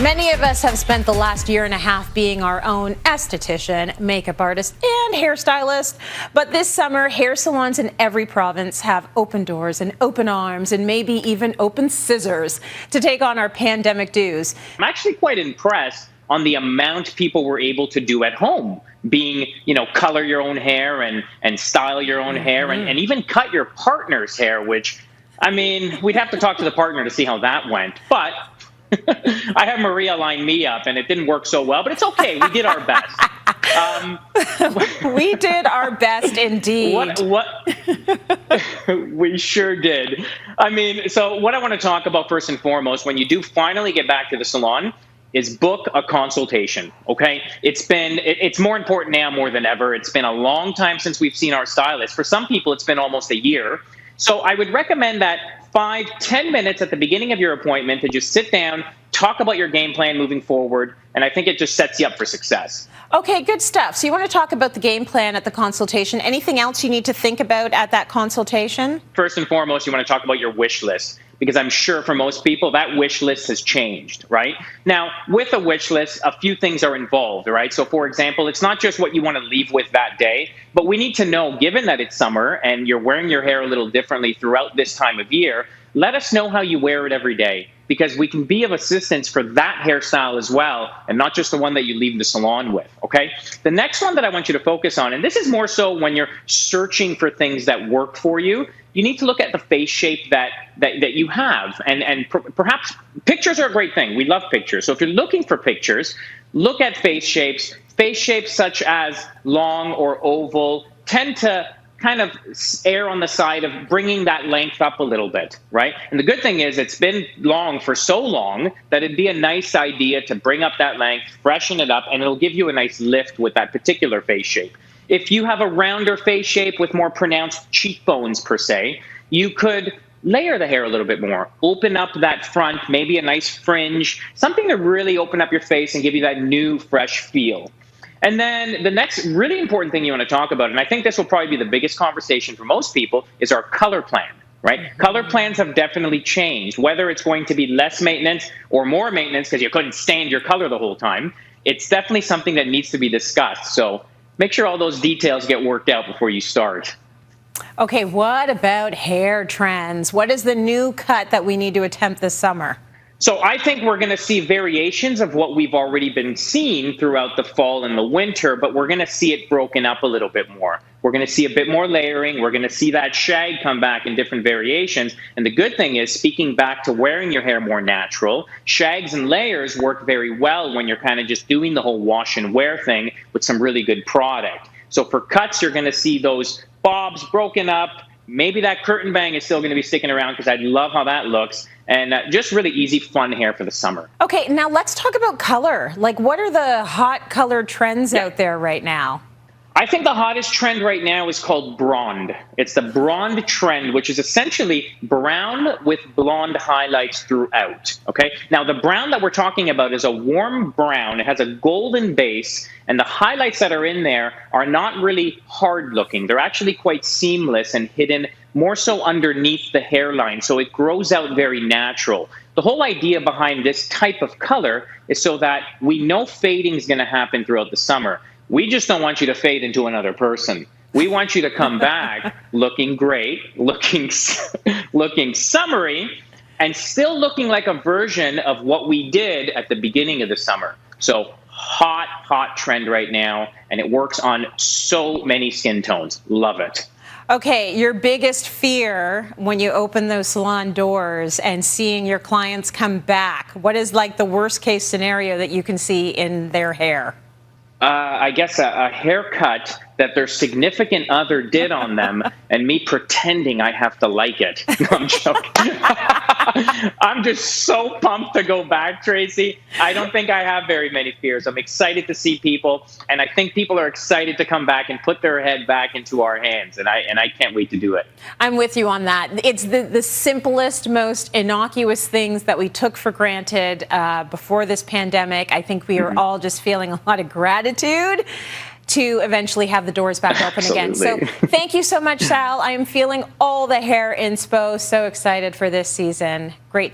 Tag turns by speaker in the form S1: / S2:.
S1: Many of us have spent the last year and a half being our own esthetician, makeup artist, and hairstylist. But this summer, hair salons in every province have open doors and open arms and maybe even open scissors to take on our pandemic dues.
S2: I'm actually quite impressed on the amount people were able to do at home, being, color your own hair and style your own hair and even cut your partner's hair, which, we'd have to talk to the partner to see how that went. But I have Maria line me up, and it didn't work so well, but it's okay. We did our best.
S1: We did our best indeed.
S2: We sure did. So what I want to talk about first and foremost, when you do finally get back to the salon, is book a consultation, okay? It's more important now more than ever. It's been a long time since we've seen our stylist. For some people, it's been almost a year. So I would recommend that 5-10 minutes at the beginning of your appointment to just sit down, talk about your game plan moving forward, and I think it just sets you up for success.
S1: Okay, good stuff. So you want to talk about the game plan at the consultation. Anything else you need to think about at that consultation?
S2: First and foremost, you want to talk about your wish list, because I'm sure for most people that wish list has changed, right? Now, with a wish list, a few things are involved, right? So for example, it's not just what you want to leave with that day, but we need to know, given that it's summer and you're wearing your hair a little differently throughout this time of year, let us know how you wear it every day, because we can be of assistance for that hairstyle as well, and not just the one that you leave the salon with, okay? The next one that I want you to focus on, and this is more so when you're searching for things that work for you, you need to look at the face shape that you have. And perhaps pictures are a great thing. We love pictures. So if you're looking for pictures, look at face shapes. Face shapes such as long or oval tend to kind of err on the side of bringing that length up a little bit, right? And the good thing is it's been long for so long that it'd be a nice idea to bring up that length, freshen it up, and it'll give you a nice lift with that particular face shape. If you have a rounder face shape with more pronounced cheekbones per se, you could layer the hair a little bit more, open up that front, maybe a nice fringe, something to really open up your face and give you that new fresh feel. And then the next really important thing you want to talk about, and I think this will probably be the biggest conversation for most people, is our color plan, right? Mm-hmm. Color plans have definitely changed. Whether it's going to be less maintenance or more maintenance because you couldn't stand your color the whole time, it's definitely something that needs to be discussed. So make sure all those details get worked out before you start.
S1: Okay, what about hair trends? What is the new cut that we need to attempt this summer?
S2: So I think we're going to see variations of what we've already been seeing throughout the fall and the winter, but we're going to see it broken up a little bit more. We're going to see a bit more layering. We're going to see that shag come back in different variations. And the good thing is, speaking back to wearing your hair more natural, shags and layers work very well when you're kind of just doing the whole wash and wear thing with some really good product. So for cuts, you're going to see those bobs broken up. Maybe that curtain bang is still going to be sticking around because I love how that looks. And just really easy, fun hair for the summer.
S1: Okay, now let's talk about color. Like, what are the hot color trends out there right now?
S2: I think the hottest trend right now is called blonde. It's the blonde trend, which is essentially brown with blonde highlights throughout, okay? Now, the brown that we're talking about is a warm brown. It has a golden base, and the highlights that are in there are not really hard looking. They're actually quite seamless and hidden more so underneath the hairline, so it grows out very natural. The whole idea behind this type of color is so that we know fading is going to happen throughout the summer. We just don't want you to fade into another person. We want you to come back looking great, looking summery, and still looking like a version of what we did at the beginning of the summer. So hot trend right now, and it works on so many skin tones. Love it.
S1: Okay, your biggest fear when you open those salon doors and seeing your clients come back, what is like the worst case scenario that you can see in their hair?
S2: I guess a haircut that their significant other did on them and me pretending I have to like it. No, I'm joking. I'm just so pumped to go back, Tracy. I don't think I have very many fears. I'm excited to see people, and I think people are excited to come back and put their head back into our hands, and I can't wait to do it.
S1: I'm with you on that. It's the simplest, most innocuous things that we took for granted before this pandemic. I think we are all just feeling a lot of gratitude to eventually have the doors back open again. So thank you so much, Sal. I am feeling all the hair inspo. So excited for this season. Great.